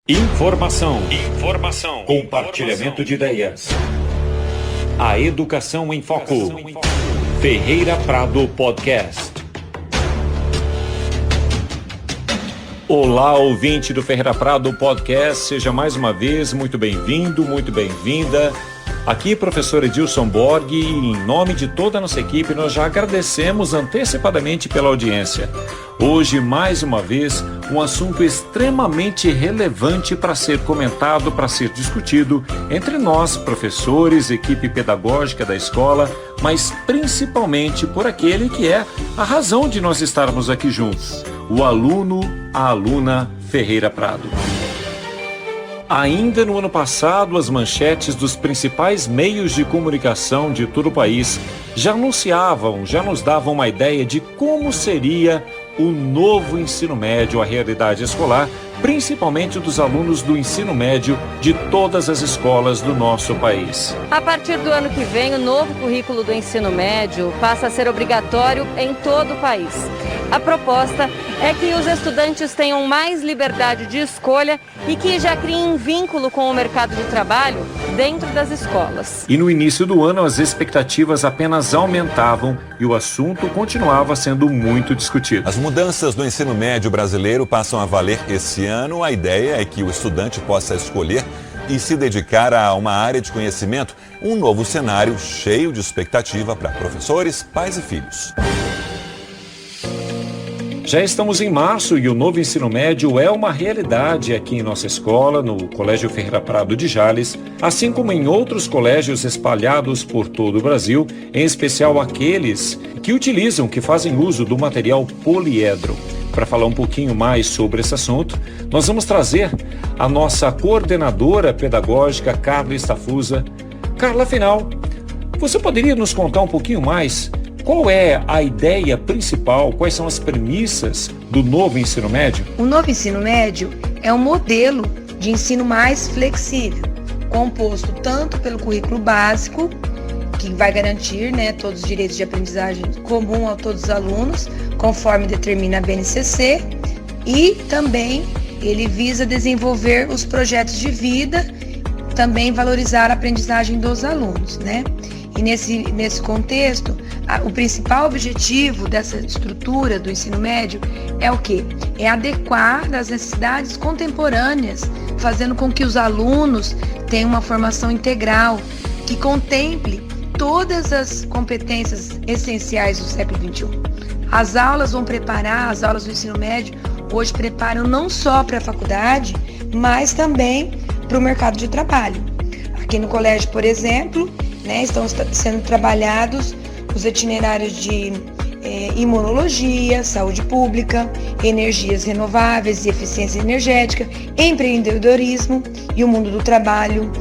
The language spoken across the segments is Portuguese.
Informação. Compartilhamento de ideias. A educação em foco. Ferreira Prado Podcast. Olá, ouvinte do Ferreira Prado Podcast. Seja mais uma vez muito bem-vindo, muito bem-vinda. Aqui, professor Edilson Borg, e em nome de toda a nossa equipe, nós já agradecemos antecipadamente pela audiência. Hoje, mais uma vez, um assunto extremamente relevante para ser comentado, para ser discutido entre nós, professores, equipe pedagógica da escola, mas principalmente por aquele que é a razão de nós estarmos aqui juntos, o aluno, a aluna Ferreira Prado. Ainda no ano passado, as manchetes dos principais meios de comunicação de todo o país já anunciavam, já nos davam uma ideia de como seria o novo ensino médio, a realidade escolar, principalmente dos alunos do ensino médio de todas as escolas do nosso país. A partir do ano que vem, o novo currículo do ensino médio passa a ser obrigatório em todo o país. A proposta é que os estudantes tenham mais liberdade de escolha e que já criem vínculo com o mercado de trabalho dentro das escolas. E no início do ano, as expectativas apenas aumentavam e o assunto continuava sendo muito discutido. As mudanças no ensino médio brasileiro passam a valer esse ano. A ideia é que o estudante possa escolher e se dedicar a uma área de conhecimento, um novo cenário cheio de expectativa para professores, pais e filhos. Já estamos em março e o novo ensino médio é uma realidade aqui em nossa escola, no Colégio Ferreira Prado de Jales, assim como em outros colégios espalhados por todo o Brasil, em especial aqueles que fazem uso do material poliedro. Para falar um pouquinho mais sobre esse assunto, nós vamos trazer a nossa coordenadora pedagógica, Carla Estafusa. Carla, afinal, você poderia nos contar um pouquinho mais? Qual é a ideia principal, quais são as premissas do novo ensino médio? O novo ensino médio é um modelo de ensino mais flexível, composto tanto pelo currículo básico, que vai garantir todos os direitos de aprendizagem comum a todos os alunos, conforme determina a BNCC, e também ele visa desenvolver os projetos de vida, também valorizar a aprendizagem dos alunos, E nesse contexto, o principal objetivo dessa estrutura do ensino médio é o quê? É adequar às necessidades contemporâneas, fazendo com que os alunos tenham uma formação integral, que contemple todas as competências essenciais do século XXI. As aulas do ensino médio hoje preparam não só para a faculdade, mas também para o mercado de trabalho. Aqui no colégio, por exemplo, estão sendo trabalhados os itinerários de imunologia, saúde pública, energias renováveis e eficiência energética, empreendedorismo e o mundo do trabalho,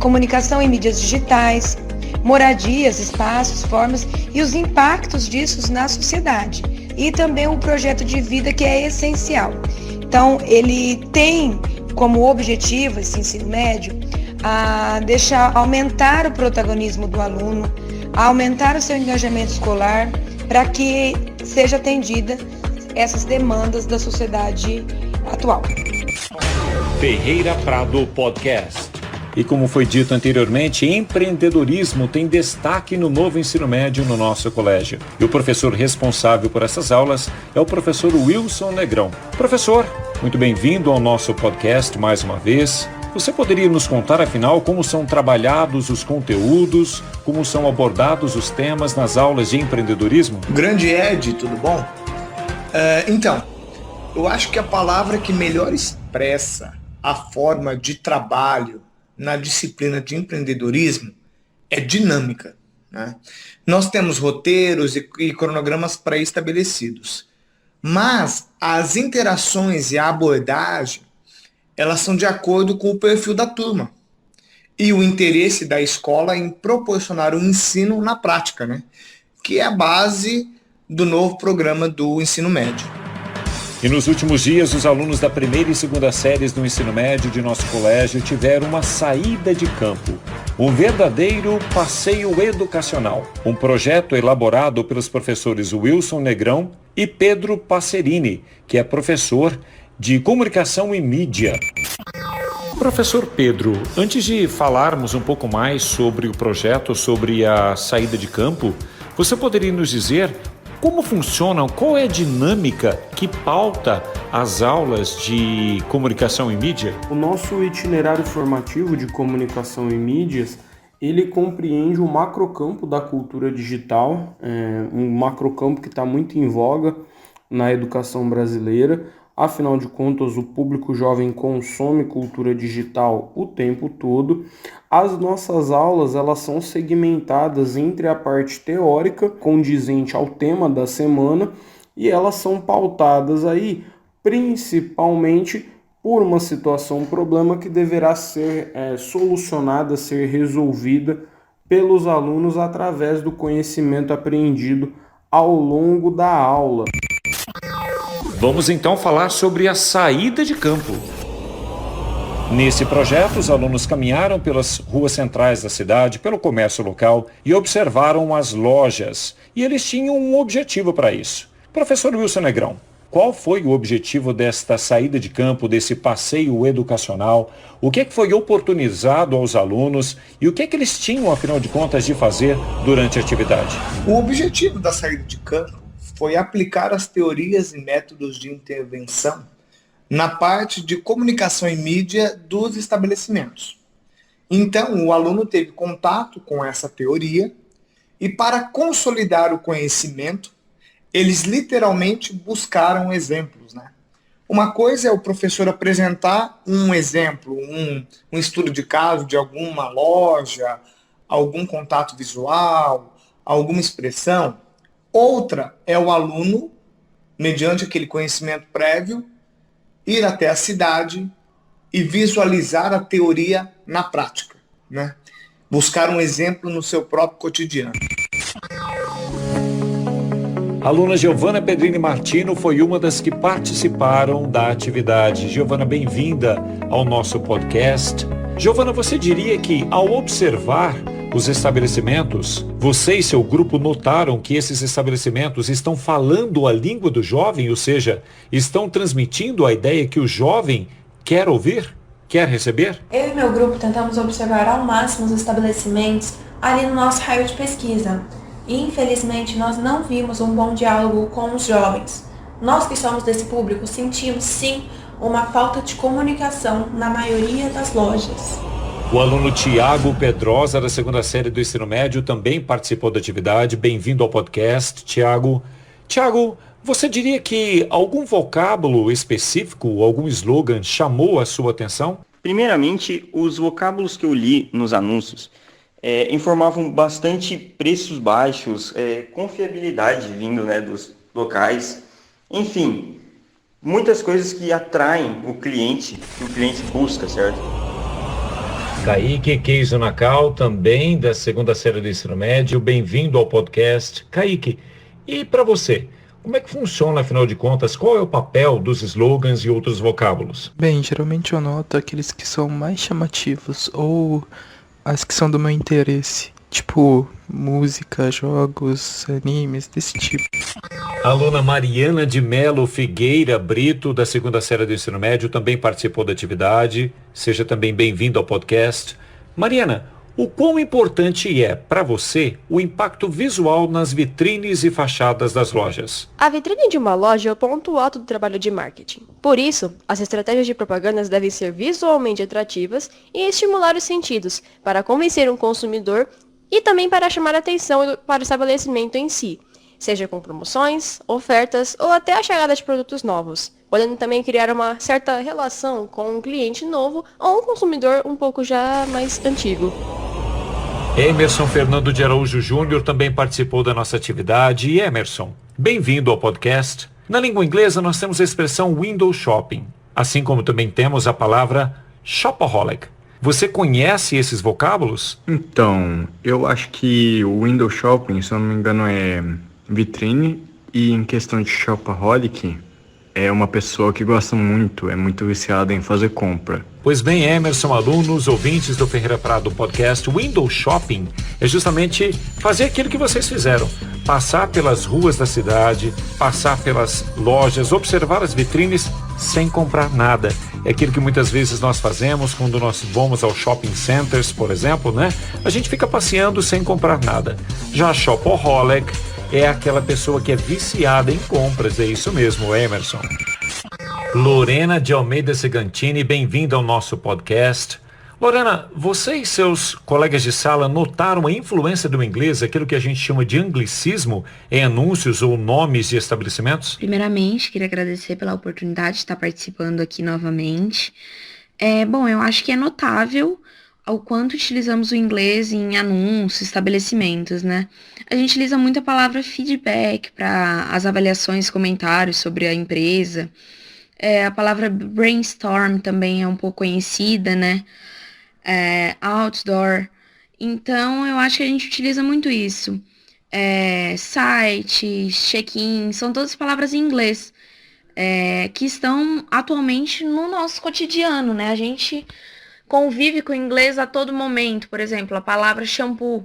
comunicação em mídias digitais, moradias, espaços, formas e os impactos disso na sociedade. E também o projeto de vida, que é essencial. Então, ele tem como objetivo, esse ensino médio, a aumentar o protagonismo do aluno, a aumentar o seu engajamento escolar, para que seja atendida essas demandas da sociedade atual. Ferreira Prado Podcast. E como foi dito anteriormente, empreendedorismo tem destaque no novo ensino médio no nosso colégio. E o professor responsável por essas aulas é o professor Wilson Negrão. Professor, muito bem-vindo ao nosso podcast mais uma vez. Você poderia nos contar, afinal, como são trabalhados os conteúdos, como são abordados os temas nas aulas de empreendedorismo? Grande Ed, tudo bom? Então, eu acho que a palavra que melhor expressa a forma de trabalho na disciplina de empreendedorismo é dinâmica. Nós temos roteiros e cronogramas pré-estabelecidos, mas as interações e a abordagem, elas são de acordo com o perfil da turma e o interesse da escola em proporcionar o ensino na prática, que é a base do novo programa do ensino médio. E nos últimos dias, os alunos da primeira e segunda séries do ensino médio de nosso colégio tiveram uma saída de campo, um verdadeiro passeio educacional, um projeto elaborado pelos professores Wilson Negrão e Pedro Passerini, que é professor de comunicação e mídia. Professor Pedro, antes de falarmos um pouco mais sobre o projeto, sobre a saída de campo, você poderia nos dizer como funcionam, qual é a dinâmica que pauta as aulas de comunicação e mídia? O nosso itinerário formativo de comunicação e mídias, ele compreende o macrocampo da cultura digital, um macrocampo que está muito em voga na educação brasileira. Afinal de contas, o público jovem consome cultura digital o tempo todo. As nossas aulas, elas são segmentadas entre a parte teórica, condizente ao tema da semana, e elas são pautadas aí principalmente por uma situação, um problema que deverá ser solucionada, ser resolvida pelos alunos através do conhecimento aprendido ao longo da aula. Vamos então falar sobre a saída de campo. Nesse projeto, os alunos caminharam pelas ruas centrais da cidade, pelo comércio local e observaram as lojas. E eles tinham um objetivo para isso. Professor Wilson Negrão, qual foi o objetivo desta saída de campo, desse passeio educacional? O que foi oportunizado aos alunos e o que eles tinham, afinal de contas, de fazer durante a atividade? O objetivo da saída de campo foi aplicar as teorias e métodos de intervenção na parte de comunicação e mídia dos estabelecimentos. Então, o aluno teve contato com essa teoria e, para consolidar o conhecimento, eles literalmente buscaram exemplos, né? Uma coisa é o professor apresentar um exemplo, um estudo de caso de alguma loja, algum contato visual, alguma expressão. Outra é o aluno, mediante aquele conhecimento prévio, ir até a cidade e visualizar a teoria na prática, né? Buscar um exemplo no seu próprio cotidiano. A aluna Giovana Pedrini Martino foi uma das que participaram da atividade. Giovana, bem-vinda ao nosso podcast. Giovana, você diria que, ao observar os estabelecimentos, você e seu grupo notaram que esses estabelecimentos estão falando a língua do jovem, ou seja, estão transmitindo a ideia que o jovem quer ouvir, quer receber? Eu e meu grupo tentamos observar ao máximo os estabelecimentos ali no nosso raio de pesquisa. E, infelizmente, nós não vimos um bom diálogo com os jovens. Nós que somos desse público sentimos, sim, uma falta de comunicação na maioria das lojas. O aluno Tiago Pedrosa, da segunda série do ensino médio, também participou da atividade. Bem-vindo ao podcast, Tiago. Tiago, você diria que algum vocábulo específico, algum slogan chamou a sua atenção? Primeiramente, os vocábulos que eu li nos anúncios informavam bastante preços baixos, confiabilidade vindo, né, dos locais. Enfim, muitas coisas que atraem o cliente, que o cliente busca, certo? Kaique Keizo Nakal, também da segunda série do ensino médio, bem-vindo ao podcast. Kaique, e para você, como é que funciona, afinal de contas, qual é o papel dos slogans e outros vocábulos? Bem, geralmente eu noto aqueles que são mais chamativos ou as que são do meu interesse, tipo música, jogos, animes, desse tipo. A aluna Mariana de Melo Figueira Brito, da segunda série do ensino médio, também participou da atividade. Seja também bem-vindo ao podcast. Mariana, o quão importante é para você o impacto visual nas vitrines e fachadas das lojas? A vitrine de uma loja é o ponto alto do trabalho de marketing. Por isso, as estratégias de propagandas devem ser visualmente atrativas e estimular os sentidos para convencer um consumidor e também para chamar a atenção para o estabelecimento em si, seja com promoções, ofertas ou até a chegada de produtos novos, podendo também criar uma certa relação com um cliente novo ou um consumidor um pouco já mais antigo. Emerson Fernando de Araújo Júnior também participou da nossa atividade. E Emerson, bem-vindo ao podcast. Na língua inglesa nós temos a expressão window shopping, assim como também temos a palavra shopaholic. Você conhece esses vocábulos? Então, eu acho que o window shopping, se eu não me engano, é vitrine, e em questão de shopaholic, é uma pessoa que gosta muito, é muito viciada em fazer compra. Pois bem, Emerson, alunos, ouvintes do Ferreira Prado Podcast, window shopping é justamente fazer aquilo que vocês fizeram. Passar pelas ruas da cidade, passar pelas lojas, observar as vitrines sem comprar nada. É aquilo que muitas vezes nós fazemos quando nós vamos aos shopping centers, por exemplo, né? A gente fica passeando sem comprar nada. Já a shopaholic é aquela pessoa que é viciada em compras, é isso mesmo, Emerson. Lorena de Almeida Segantini, bem-vinda ao nosso podcast. Lorena, você e seus colegas de sala notaram a influência do inglês, aquilo que a gente chama de anglicismo, em anúncios ou nomes de estabelecimentos? Primeiramente, queria agradecer pela oportunidade de estar participando aqui novamente. Bom, eu acho que é notável o quanto utilizamos o inglês em anúncios, estabelecimentos, né? A gente utiliza muito a palavra feedback para as avaliações, comentários sobre a empresa. A palavra brainstorm também é um pouco conhecida, né? Outdoor. Então, eu acho que a gente utiliza muito isso. Site, check-in, são todas palavras em inglês que estão atualmente no nosso cotidiano, né? A gente convive com o inglês a todo momento. Por exemplo, a palavra shampoo.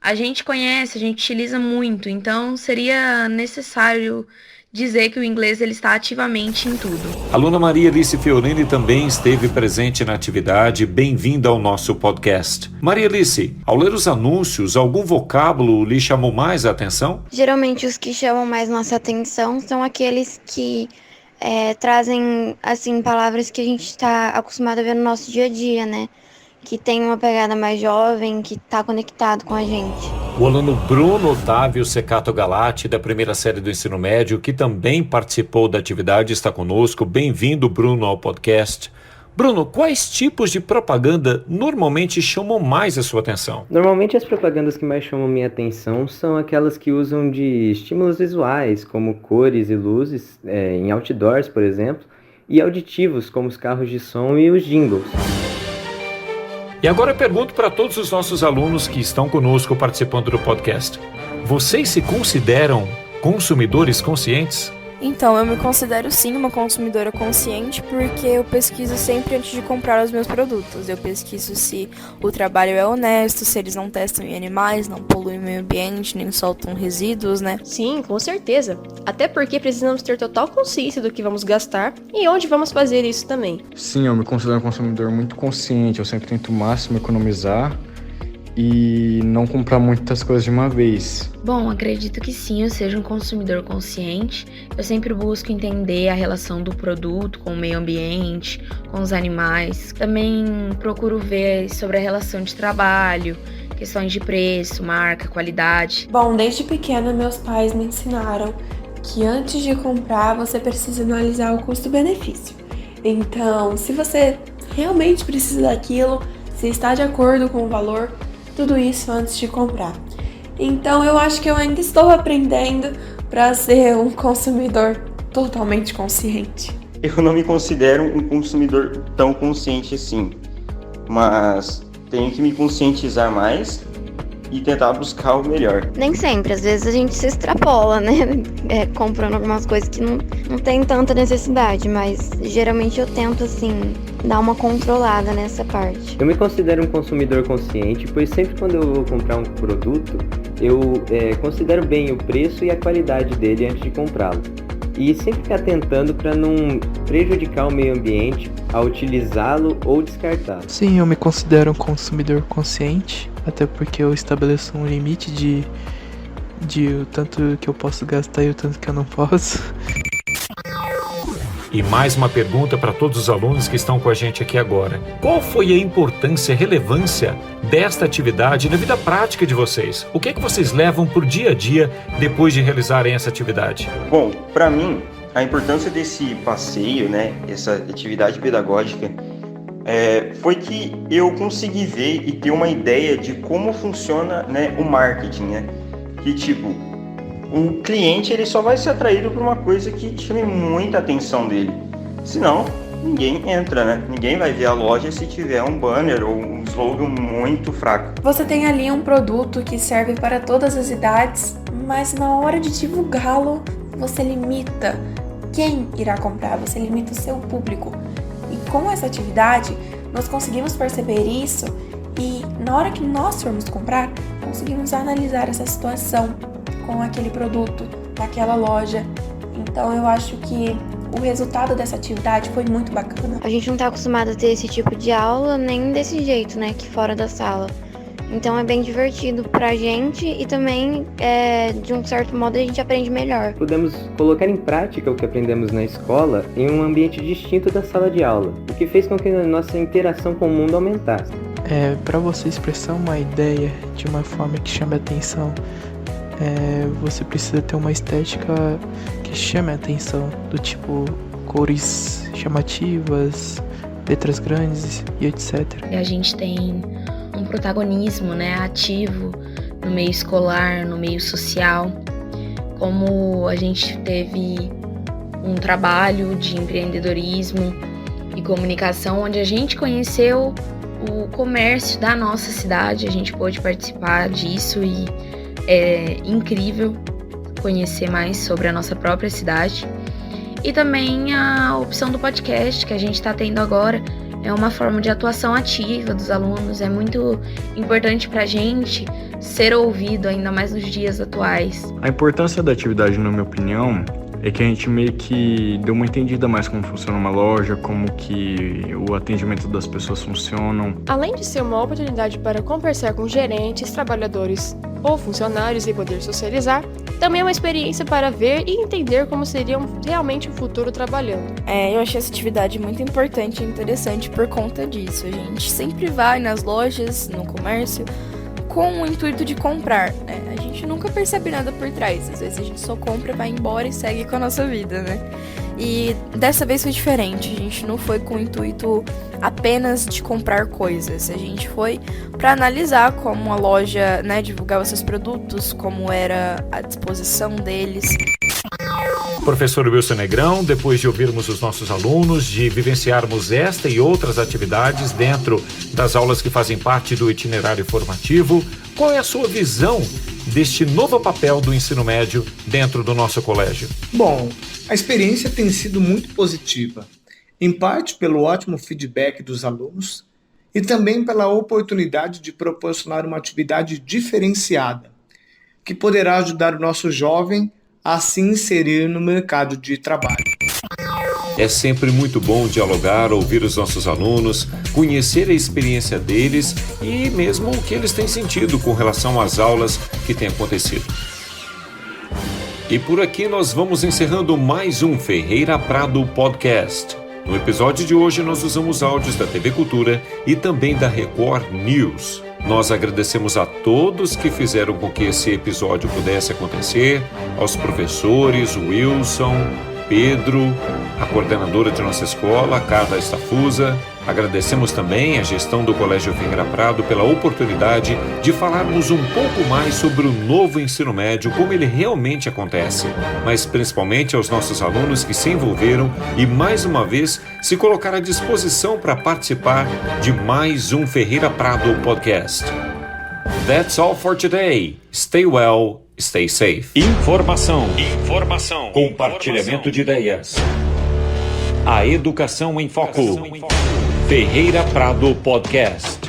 A gente conhece, a gente utiliza muito. Então, seria necessário dizer que o inglês ele está ativamente em tudo. A aluna Maria Alice Fiorini também esteve presente na atividade. Bem-vinda ao nosso podcast. Maria Alice, ao ler os anúncios, algum vocábulo lhe chamou mais a atenção? Geralmente os que chamam mais nossa atenção são aqueles que trazem assim palavras que a gente está acostumado a ver no nosso dia a dia, né? Que tem uma pegada mais jovem, que está conectado com a gente. O aluno Bruno Otávio Secato Galati, da primeira série do ensino médio, que também participou da atividade, está conosco. Bem-vindo, Bruno, ao podcast. Bruno, quais tipos de propaganda normalmente chamam mais a sua atenção? Normalmente as propagandas que mais chamam minha atenção são aquelas que usam de estímulos visuais, como cores e luzes, em outdoors, por exemplo, e auditivos, como os carros de som e os jingles. E agora eu pergunto para todos os nossos alunos que estão conosco participando do podcast. Vocês se consideram consumidores conscientes? Então, eu me considero sim uma consumidora consciente porque eu pesquiso sempre antes de comprar os meus produtos. Eu pesquiso se o trabalho é honesto, se eles não testam em animais, não poluem o meio ambiente, nem soltam resíduos, né? Sim, com certeza. Até porque precisamos ter total consciência do que vamos gastar e onde vamos fazer isso também. Sim, eu me considero um consumidor muito consciente. Eu sempre tento o máximo economizar e não comprar muitas coisas de uma vez. Bom, acredito que sim, eu seja um consumidor consciente. Eu sempre busco entender a relação do produto com o meio ambiente, com os animais. Também procuro ver sobre a relação de trabalho, questões de preço, marca, qualidade. Bom, desde pequena meus pais me ensinaram que antes de comprar você precisa analisar o custo-benefício. Então, se você realmente precisa daquilo, se está de acordo com o valor, tudo isso antes de comprar. Então eu acho que eu ainda estou aprendendo para ser um consumidor totalmente consciente. Eu não me considero um consumidor tão consciente assim, mas tenho que me conscientizar mais e tentar buscar o melhor. Nem sempre, às vezes a gente se extrapola, né? Comprando algumas coisas que não tem tanta necessidade, mas geralmente eu tento, assim, dar uma controlada nessa parte. Eu me considero um consumidor consciente, pois sempre quando eu vou comprar um produto, eu considero bem o preço e a qualidade dele antes de comprá-lo. E sempre ficar tentando para não prejudicar o meio ambiente ao utilizá-lo ou descartá-lo. Sim, eu me considero um consumidor consciente, até porque eu estabeleço um limite de o tanto que eu posso gastar e o tanto que eu não posso. E mais uma pergunta para todos os alunos que estão com a gente aqui agora. Qual foi a importância e relevância desta atividade na vida prática de vocês? O que é que vocês levam por dia a dia depois de realizarem essa atividade? Bom, para mim, a importância desse passeio, né, essa atividade pedagógica, foi que eu consegui ver e ter uma ideia de como funciona, né, o marketing, né? Que tipo, o cliente ele só vai ser atraído por uma coisa que chame muita atenção dele. Senão, ninguém entra, né? Ninguém vai ver a loja se tiver um banner ou um slogan muito fraco. Você tem ali um produto que serve para todas as idades, mas na hora de divulgá-lo, você limita quem irá comprar, você limita o seu público. E com essa atividade, nós conseguimos perceber isso e na hora que nós formos comprar, conseguimos analisar essa situação com aquele produto, naquela loja. Então eu acho que o resultado dessa atividade foi muito bacana. A gente não está acostumado a ter esse tipo de aula nem desse jeito, né, aqui fora da sala. Então é bem divertido pra gente e também, de um certo modo, a gente aprende melhor. Podemos colocar em prática o que aprendemos na escola em um ambiente distinto da sala de aula, o que fez com que a nossa interação com o mundo aumentasse. Para você expressar uma ideia de uma forma que chame a atenção, você precisa ter uma estética que chame a atenção, do tipo cores chamativas, letras grandes e etc. A gente tem um protagonismo, né, ativo no meio escolar, no meio social, como a gente teve um trabalho de empreendedorismo e comunicação onde a gente conheceu o comércio da nossa cidade, a gente pôde participar disso e é incrível conhecer mais sobre a nossa própria cidade. E também a opção do podcast que a gente está tendo agora é uma forma de atuação ativa dos alunos, é muito importante para a gente ser ouvido, ainda mais nos dias atuais. A importância da atividade, na minha opinião, é que a gente meio que deu uma entendida mais como funciona uma loja, como que o atendimento das pessoas funcionam. Além de ser uma oportunidade para conversar com gerentes, trabalhadores ou funcionários e poder socializar, também é uma experiência para ver e entender como seria realmente o futuro trabalhando. Eu achei essa atividade muito importante e interessante por conta disso. A gente sempre vai nas lojas, no comércio, com o intuito de comprar, né? A gente nunca percebe nada por trás. Às vezes a gente só compra, vai embora e segue com a nossa vida, né? E dessa vez foi diferente. A gente não foi com o intuito apenas de comprar coisas. A gente foi para analisar como a loja, né, divulgava seus produtos, como era a disposição deles. Professor Wilson Negrão, depois de ouvirmos os nossos alunos, de vivenciarmos esta e outras atividades dentro das aulas que fazem parte do itinerário formativo, qual é a sua visão deste novo papel do ensino médio dentro do nosso colégio? Bom, a experiência tem sido muito positiva, em parte pelo ótimo feedback dos alunos e também pela oportunidade de proporcionar uma atividade diferenciada, que poderá ajudar o nosso jovem a se inserir no mercado de trabalho. É sempre muito bom dialogar, ouvir os nossos alunos, conhecer a experiência deles e mesmo o que eles têm sentido com relação às aulas que têm acontecido. E por aqui nós vamos encerrando mais um Ferreira Prado Podcast. No episódio de hoje nós usamos áudios da TV Cultura e também da Record News. Nós agradecemos a todos que fizeram com que esse episódio pudesse acontecer, aos professores, Wilson, Pedro, a coordenadora de nossa escola, Carla Estafusa. Agradecemos também a gestão do Colégio Ferreira Prado pela oportunidade de falarmos um pouco mais sobre o novo ensino médio, como ele realmente acontece, mas principalmente aos nossos alunos que se envolveram e mais uma vez se colocaram à disposição para participar de mais um Ferreira Prado Podcast. That's all for today. Stay well, stay safe. Informação. Compartilhamento de ideias. A educação em foco. Ferreira Prado Podcast.